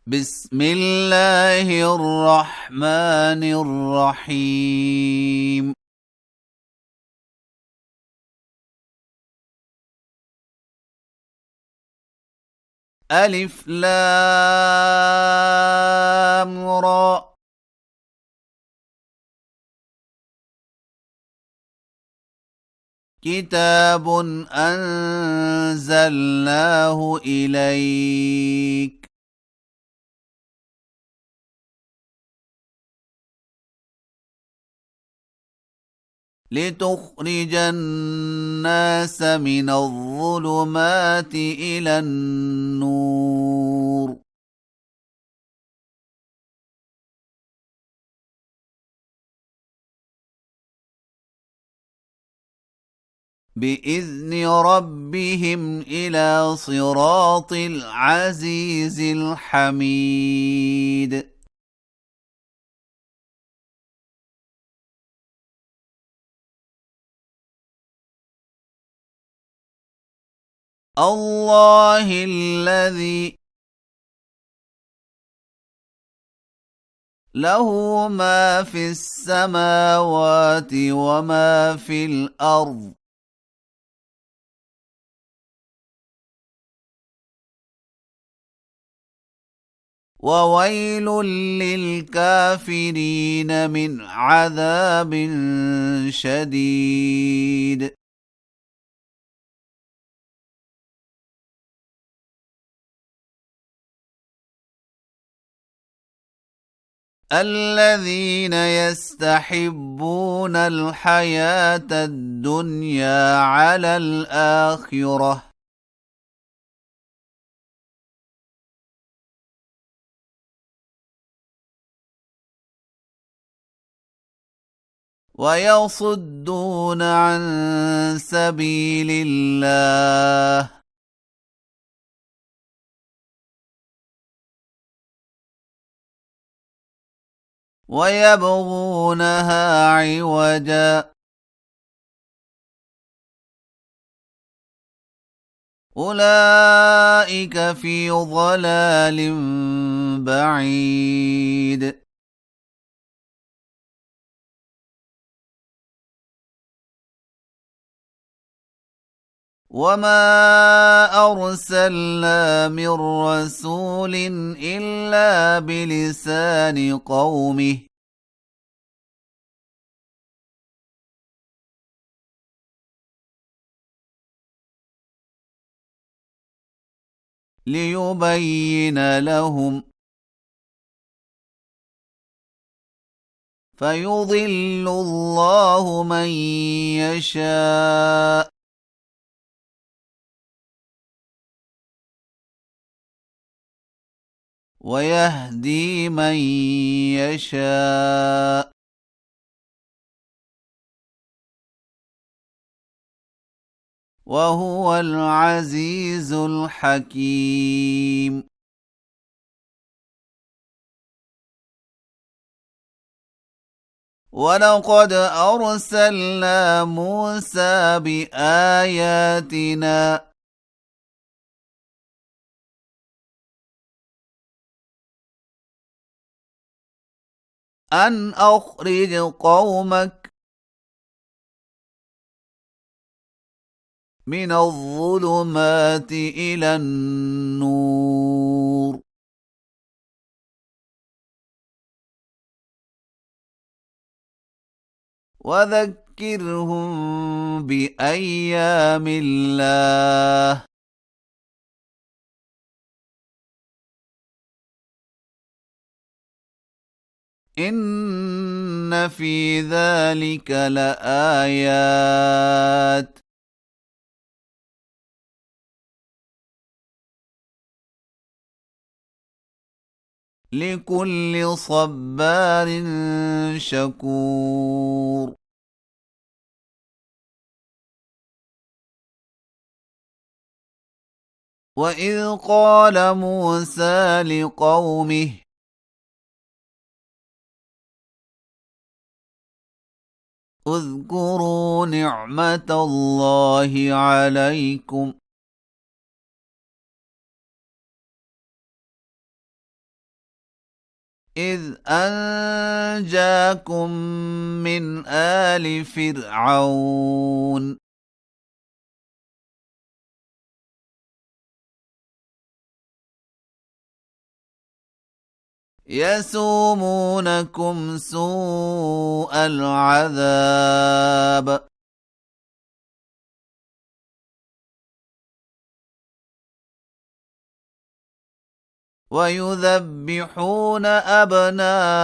بسم الله الرحمن الرحيم. ألف لام را. كتاب أنزلناه إليك لتخرج الناس من الظلمات إلى النور بإذن ربهم إلى صراط العزيز الحميد. الله الذي له ما في السماوات وما في الأرض وويل للكافرين من عذاب شديد. الذين يستحبون الحياة الدنيا على الآخرة ويصدون عن سبيل الله ويبغونها عوجا أولئك في ضلال بعيد. وما أرسلنا من رسول إلا بلسان قومه ليبين لهم فيضل الله من يشاء ويهدي من يشاء وهو العزيز الحكيم. ولقد أرسلنا موسى بآياتنا أن أخرج قومك من الظلمات إلى النور وذكرهم بأيام الله إن في ذلك لآيات لكل صبار شكور. وإذ قال موسى لقومه اذكروا نعمة الله عليكم إذ أنجاكم من آل فرعون يسومونكم سوء العذاب ويذبحون أبناءكم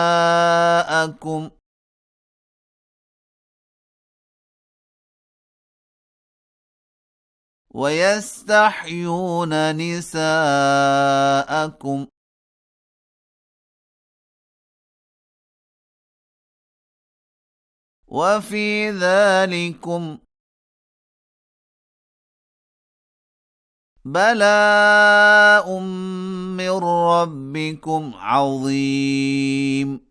ويستحيون نساءكم وفي ذلكم بلاء من ربكم عظيم